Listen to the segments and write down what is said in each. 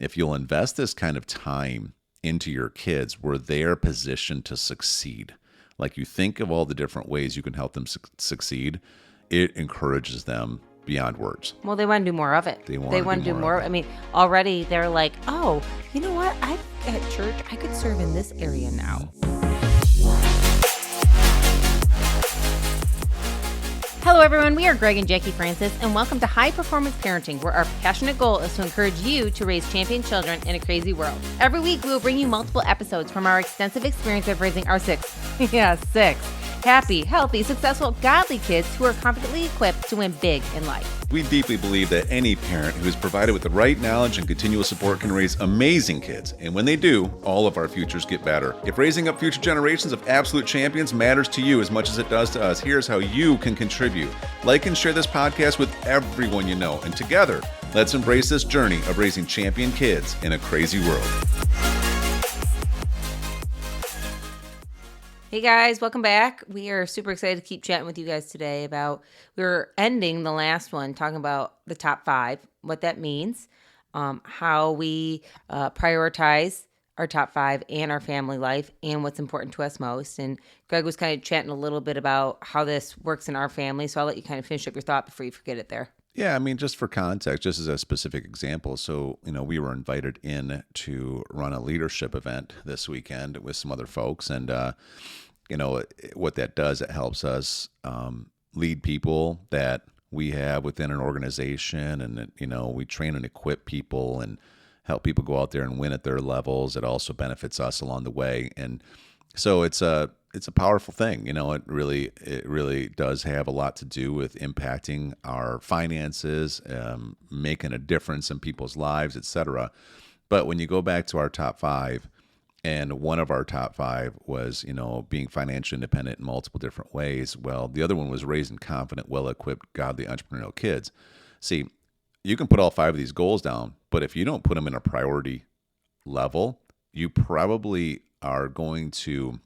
if you'll invest this kind of time into your kids where they're positioned to succeed, like you think of all the different ways you can help them succeed, it encourages them beyond words. Well, they want to do more of it. They want to do more. I mean, already they're like, oh, you know what? At church, I could serve in this area now. Hello, everyone. We are Greg and Jacquie Francis, and welcome to High Performance Parenting, where our passionate goal is to encourage you to raise champion children in a crazy world. Every week, we will bring you multiple episodes from our extensive experience of raising our six happy, healthy, successful, godly kids who are confidently equipped to win big in life. We deeply believe that any parent who is provided with the right knowledge and continual support can raise amazing kids. And when they do, all of our futures get better. If raising up future generations of absolute champions matters to you as much as it does to us, here's how you can contribute. Like and share this podcast with everyone you know. And together, let's embrace this journey of raising champion kids in a crazy world. Hey guys, welcome back. We are super excited to keep chatting with you guys today about, we're ending the last one talking about the top 5, what that means, how we prioritize our top 5 and our family life and what's important to us most. And Greg was kind of chatting a little bit about how this works in our family. So I'll let you kind of finish up your thought before you forget it there. Yeah, I mean, just for context, just as a specific example. So, we were invited in to run a leadership event this weekend with some other folks. And, what that does, it helps us lead people that we have within an organization. And, we train and equip people and help people go out there and win at their levels. It also benefits us along the way. And so it's a powerful thing. It really does have a lot to do with impacting our finances, making a difference in people's lives, etc. But when you go back to our top 5, and one of our top 5 was, being financially independent in multiple different ways. Well, the other one was raising confident, well-equipped, godly, entrepreneurial kids. See, you can put all 5 of these goals down, but if you don't put them in a priority level, you probably are going to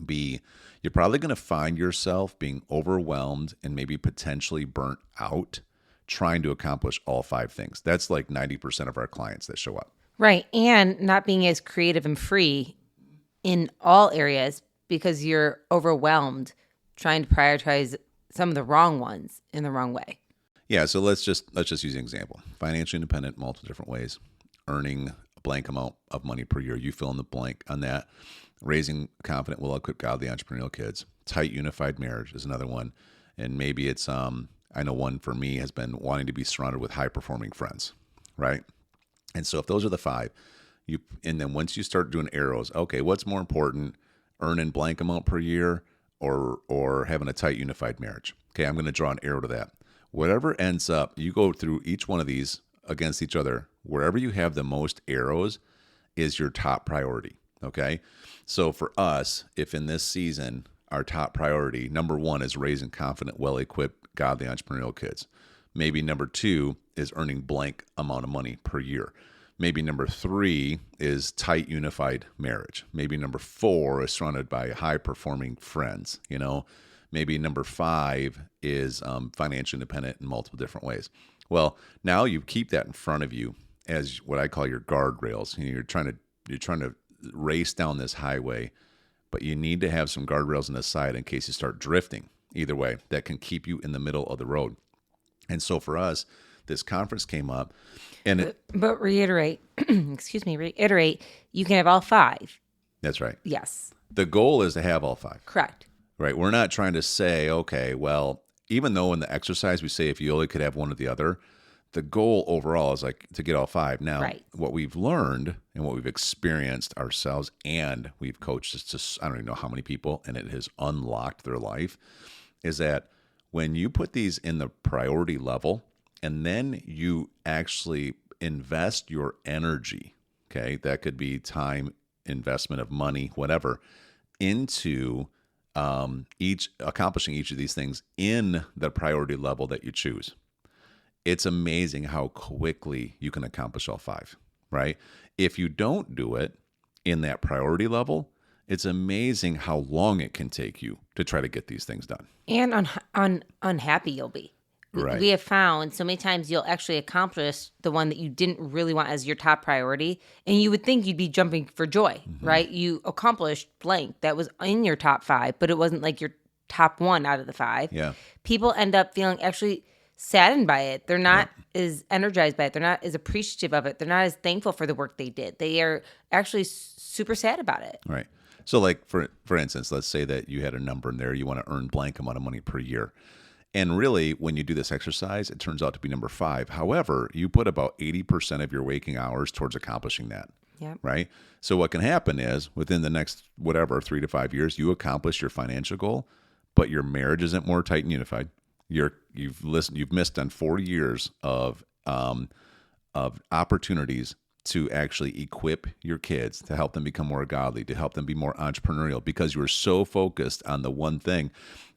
you're probably going to find yourself being overwhelmed and maybe potentially burnt out trying to accomplish all 5 things. That's like 90% of our clients that show up. Right. And not being as creative and free in all areas because you're overwhelmed trying to prioritize some of the wrong ones in the wrong way. Yeah. So let's just use an example. Financially independent, multiple different ways, earning a blank amount of money per year. You fill in the blank on that. Raising confident, well-equipped, godly, entrepreneurial kids. Tight, unified marriage is another one. And maybe it's, I know one for me has been wanting to be surrounded with high-performing friends, right? And so if those are the 5, and then once you start doing arrows, okay, what's more important, earning blank amount per year or having a tight unified marriage? Okay, I'm going to draw an arrow to that. Whatever ends up, you go through each one of these against each other. Wherever you have the most arrows is your top priority, okay? So for us, if in this season, our top priority, number 1 is raising confident, well-equipped, godly, entrepreneurial kids. Maybe number 2 is earning blank amount of money per year. Maybe number 3 is tight, unified marriage. Maybe number 4 is surrounded by high-performing friends. Maybe number 5 is financially independent in multiple different ways. Well, now you keep that in front of you as what I call your guardrails. You're trying to race down this highway, but you need to have some guardrails on the side in case you start drifting. Either way, that can keep you in the middle of the road. And so for us, this conference came up, and but reiterate, you can have all 5. That's right. Yes. The goal is to have all 5. Correct. Right. We're not trying to say, okay, well, even though in the exercise we say if you only could have one or the other, the goal overall is like to get all 5. Now, right. What we've learned and what we've experienced ourselves, and we've coached just I don't even know how many people, and it has unlocked their life, is that when you put these in the priority level and then you actually invest your energy, okay, that could be time, investment of money, whatever, into accomplishing each of these things in the priority level that you choose. It's amazing how quickly you can accomplish all 5, right? If you don't do it in that priority level, it's amazing how long it can take you to try to get these things done. And unhappy you'll be. Right. We have found so many times you'll actually accomplish the one that you didn't really want as your top priority. And you would think you'd be jumping for joy, right? You accomplished blank that was in your top 5, but it wasn't like your top 1 out of the 5. Yeah. People end up feeling actually saddened by it. They're not as energized by it. They're not as appreciative of it. They're not as thankful for the work they did. They are actually super sad about it. Right. So like for instance, let's say that you had a number in there, you want to earn blank amount of money per year. And really, when you do this exercise, it turns out to be number 5. However, you put about 80% of your waking hours towards accomplishing that. Yeah. Right. So what can happen is within the next, 3 to 5 years, you accomplish your financial goal, but your marriage isn't more tight and unified. You've missed on 4 years of opportunities to actually equip your kids, to help them become more godly, to help them be more entrepreneurial, because you were so focused on the one thing,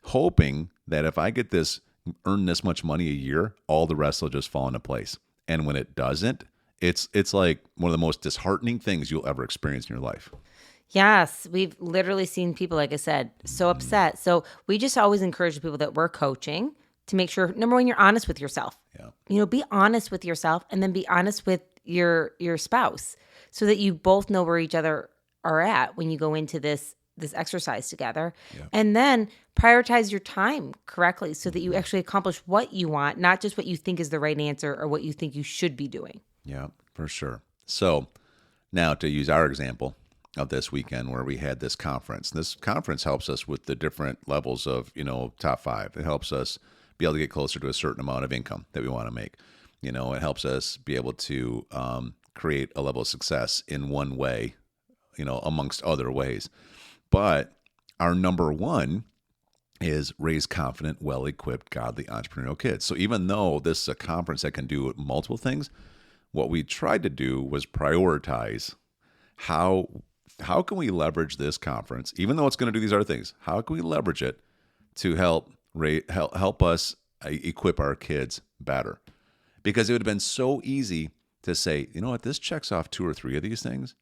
hoping that if I get this, earn this much money a year, all the rest will just fall into place. And when it doesn't, it's like one of the most disheartening things you'll ever experience in your life. Yes, we've literally seen people, like I said, so upset. So we just always encourage the people that we're coaching to make sure, number one, you're honest with yourself. Yeah. Be honest with yourself, and then be honest with your spouse, so that you both know where each other are at when you go into this exercise together. Yeah. And then prioritize your time correctly so that you actually accomplish what you want, not just what you think is the right answer or what you think you should be doing. Yeah, for sure. So now to use our example of this weekend where we had this conference. This conference helps us with the different levels of, top 5. It helps us be able to get closer to a certain amount of income that we want to make. It helps us be able to create a level of success in one way, amongst other ways. But our number 1 is raise confident, well-equipped, godly, entrepreneurial kids. So even though this is a conference that can do multiple things, what we tried to do was prioritize how can we leverage this conference, even though it's going to do these other things, how can we leverage it to help us equip our kids better? Because it would have been so easy to say, you know what, this checks off 2 or 3 of these things.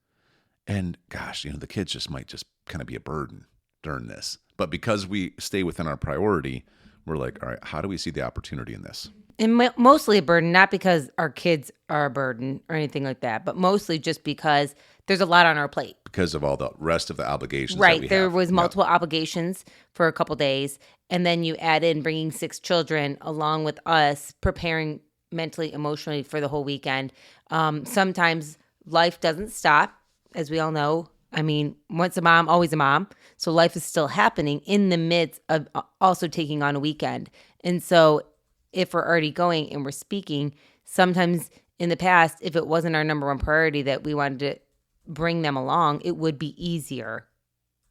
And gosh, the kids just might just kind of be a burden during this. But because we stay within our priority, we're like, all right, how do we see the opportunity in this? And mostly a burden, not because our kids are a burden or anything like that, but mostly just because there's a lot on our plate. Because of all the rest of the obligations right. that we There have. was multiple obligations for a couple days. And then you add in bringing 6 children along with us, preparing mentally, emotionally for the whole weekend. Sometimes life doesn't stop, as we all know. I mean, once a mom, always a mom. So life is still happening in the midst of also taking on a weekend. And so if we're already going and we're speaking, sometimes in the past, if it wasn't our number 1 priority that we wanted to bring them along, it would be easier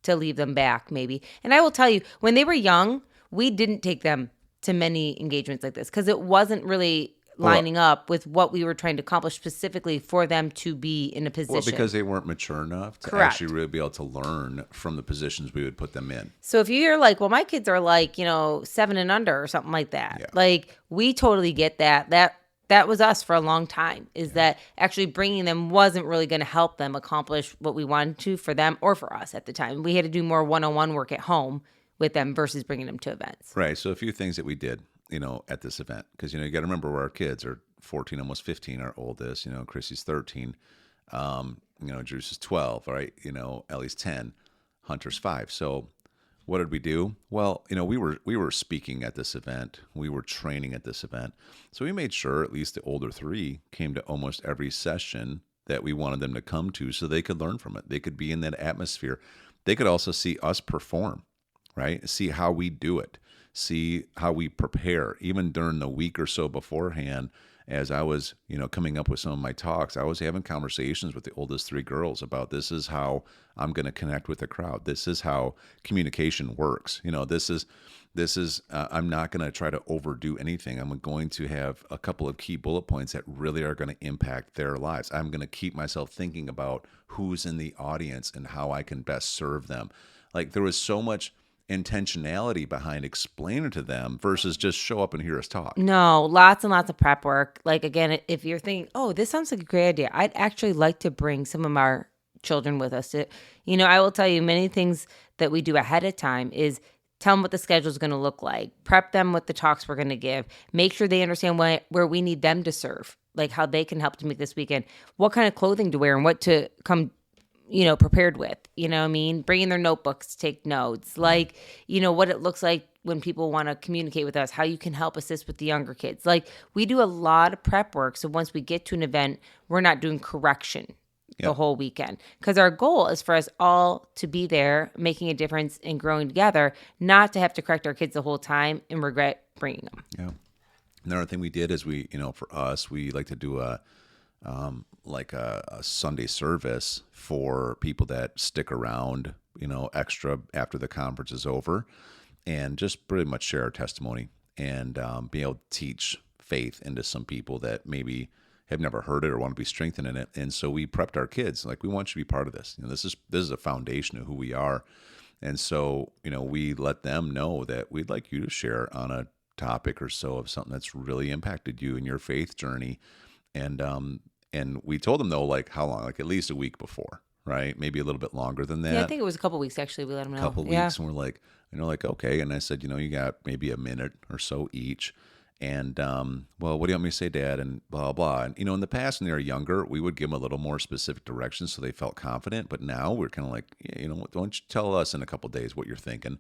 to leave them back maybe. And I will tell you, when they were young, we didn't take them to many engagements like this because it wasn't really lining up with what we were trying to accomplish specifically for them to be in a position. Well, because they weren't mature enough to Correct. actually really be able to learn from the positions we would put them in. So if you're like, well, my kids are like, 7 and under or something like that. Yeah. Like, we totally get that. That was us for a long time, is that actually bringing them wasn't really going to help them accomplish what we wanted to for them or for us at the time. We had to do more one-on-one work at home with them versus bringing them to events. Right. So a few things that we did, at this event, because, you got to remember where our kids are 14, almost 15, our oldest, Chrissy's 13, Drew's is 12, all right, Ellie's 10, Hunter's 5. So what did we do? Well, we were speaking at this event. We were training at this event. So we made sure at least the older 3 came to almost every session that we wanted them to come to so they could learn from it. They could be in that atmosphere. They could also see us perform, right? See how we do it. See how we prepare. Even during the week or so beforehand, as I was, coming up with some of my talks, I was having conversations with the oldest 3 girls about this is how I'm going to connect with the crowd. This is how communication works. This is I'm not going to try to overdo anything. I'm going to have a couple of key bullet points that really are going to impact their lives. I'm going to keep myself thinking about who's in the audience and how I can best serve them. Like, there was so much intentionality behind explaining to them versus just show up and hear us talk. No, lots and lots of prep work. Like, again, if you're thinking, oh, this sounds like a great idea, I'd actually like to bring some of our children with us. I will tell you many things that we do ahead of time is tell them what the schedule is going to look like, prep them with the talks we're going to give, make sure they understand where we need them to serve, like how they can help to make this weekend, what kind of clothing to wear and what to come prepared with, what I mean? Bringing their notebooks to take notes, like, what it looks like when people want to communicate with us, how you can help assist with the younger kids. Like, we do a lot of prep work. So once we get to an event, we're not doing correction the whole weekend, because our goal is for us all to be there, making a difference and growing together, not to have to correct our kids the whole time and regret bringing them. Yeah. Another thing we did is for us, we like to do a Sunday service for people that stick around, extra after the conference is over, and just pretty much share our testimony and be able to teach faith into some people that maybe have never heard it or want to be strengthened in it. And so we prepped our kids, like, we want you to be part of this. This is a foundation of who we are. And so, we let them know that we'd like you to share on a topic or so of something that's really impacted you in your faith journey. And we told them, though, like, how long? Like, at least a week before, right? Maybe a little bit longer than that. Yeah, I think it was a couple weeks, actually. We let them know. A couple weeks, and we're like, okay. And I said, you got maybe a minute or so each. And, well, what do you want me to say, Dad? And blah, blah. And, in the past, when they were younger, we would give them a little more specific directions so they felt confident. But now we're kind of like, yeah, why don't you tell us in a couple days what you're thinking?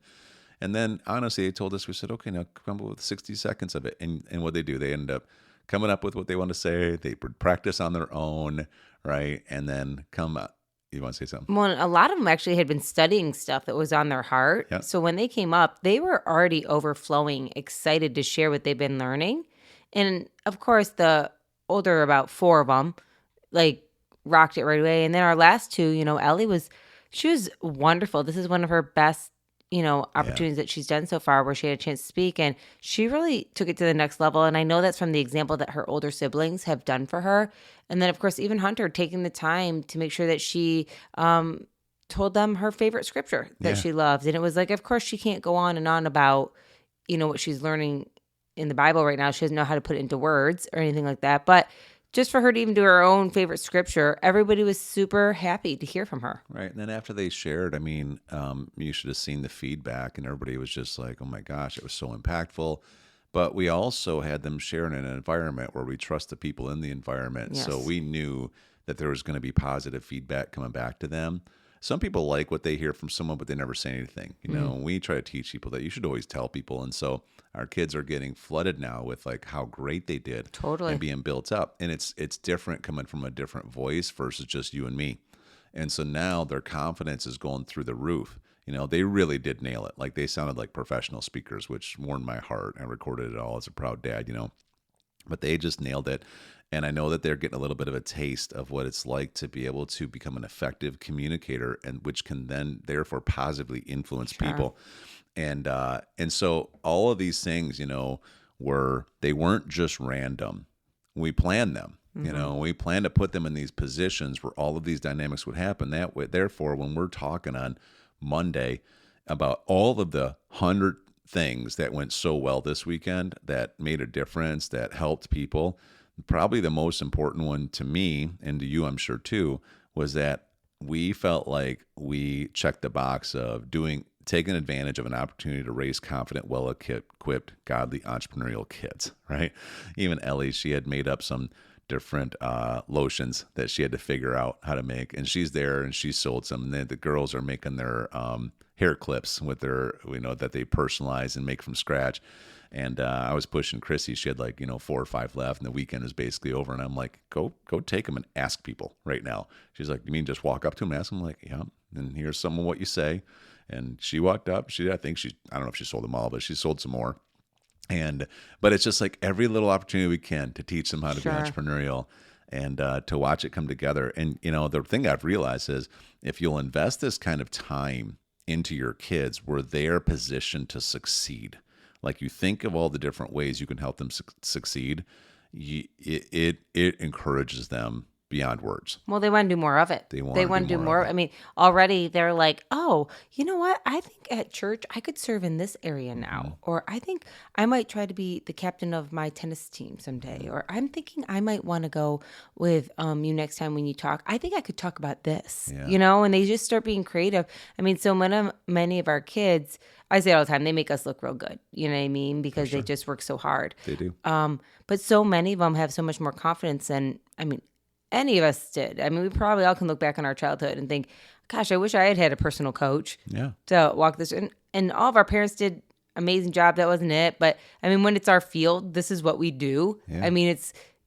And then, honestly, they told us, we said, okay, now come up with 60 seconds of it. And what they do, they end up coming up with what they want to say. They would practice on their own, right? And then come up. You want to say something? Well, a lot of them actually had been studying stuff that was on their heart. Yeah. So when they came up, they were already overflowing, excited to share what they've been learning. And of course, the older, about 4 of them, like, rocked it right away. And then our last 2, Ellie she was wonderful. This is one of her best, opportunities that she's done so far, where she had a chance to speak, and she really took it to the next level. And I know that's from the example that her older siblings have done for her. And then, of course, even Hunter taking the time to make sure that she told them her favorite scripture that she loved. And it was like, of course, she can't go on and on about, what she's learning in the Bible right now. She doesn't know how to put it into words or anything like that. But just for her to even do her own favorite scripture, everybody was super happy to hear from her. Right. And then after they shared, you should have seen the feedback, and everybody was just like, oh my gosh, it was so impactful. But we also had them share in an environment where we trust the people in the environment. Yes. So we knew that there was going to be positive feedback coming back to them. Some people like what they hear from someone, but they never say anything. We try to teach people that you should always tell people. And so our kids are getting flooded now with, like, how great they did. Totally. And being built up. And it's different coming from a different voice versus just you and me. And so now their confidence is going through the roof. They really did nail it. Like, they sounded like professional speakers, which warmed my heart. I recorded it all as a proud dad, but they just nailed it. And I know that they're getting a little bit of a taste of what it's like to be able to become an effective communicator, and which can then therefore positively influence people. And so all of these things, they weren't just random. We planned them. We planned to put them in these positions where all of these dynamics would happen. That way, therefore, when we're talking on Monday about all of the 100 things that went so well this weekend that made a difference, that helped people, probably the most important one to me, and to you, I'm sure too, was that we felt like we checked the box of taking advantage of an opportunity to raise confident, well-equipped, godly, entrepreneurial kids, right? Even Ellie, she had made up some different lotions that she had to figure out how to make, and she's there and she sold some. And then the girls are making their hair clips with their, that they personalize and make from scratch. And I was pushing Chrissy. She had 4 or 5 left, and the weekend is basically over. And I'm like, go take them and ask people right now. She's like, you mean just walk up to them and ask them? I'm like, yeah. And here's some of what you say. And she walked up. I don't know if she sold them all, but she sold some more. But it's just like every little opportunity we can to teach them how to be entrepreneurial, and to watch it come together. And, the thing I've realized is, if you'll invest this kind of time into your kids where they're positioned to succeed, like, you think of all the different ways you can help them succeed, it encourages them beyond words. Well, they want to do more of it. They want to do more of it. I mean, already they're like, oh, you know what? I think at church I could serve in this area now. Or I think I might try to be the captain of my tennis team someday. Or I'm thinking I might want to go with you next time when you talk. I think I could talk about this, and they just start being creative. I mean, so many of our kids, I say it all the time, they make us look real good. You know what I mean? Because they just work so hard. They do. But so many of them have so much more confidence than, any of us did. I mean, we probably all can look back on our childhood and think, gosh, I wish I had a personal coach to walk this. And all of our parents did amazing job. That wasn't it. But when it's our field, this is what we do. Yeah.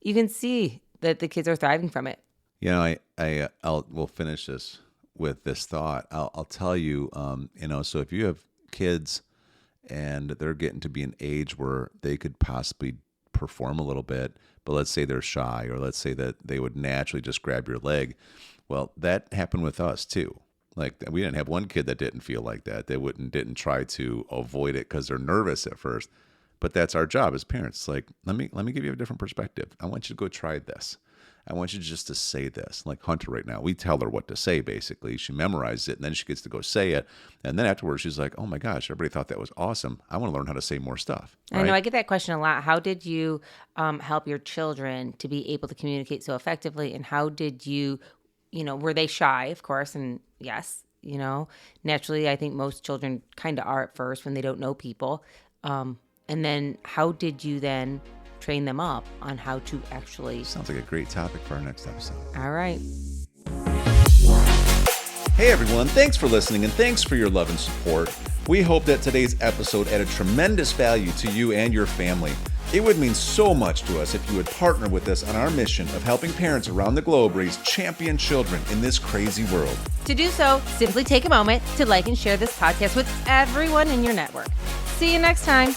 You can see that the kids are thriving from it. We'll finish this with this thought. I'll tell you, so if you have kids and they're getting to be an age where they could possibly perform a little bit, but let's say they're shy, or let's say that they would naturally just grab your leg. Well, that happened with us too. Like, we didn't have one kid that didn't feel like that. They didn't try to avoid it because they're nervous at first. But that's our job as parents. Like, let me give you a different perspective. I want you to go try this. I want you just to say this. Like Hunter right now, we tell her what to say, basically. She memorizes it, and then she gets to go say it. And then afterwards, she's like, oh my gosh, everybody thought that was awesome. I want to learn how to say more stuff. Right? I know, I get that question a lot. How did you help your children to be able to communicate so effectively? And how did you, were they shy, of course? And yes, naturally, I think most children kind of are at first when they don't know people. And then how did you then train them up on how to actually... Sounds like a great topic for our next episode. All right. Hey everyone, thanks for listening and thanks for your love and support. We hope that today's episode added tremendous value to you and your family. It would mean so much to us if you would partner with us on our mission of helping parents around the globe raise champion children in this crazy world. To do so, simply take a moment to like and share this podcast with everyone in your network. See you next time.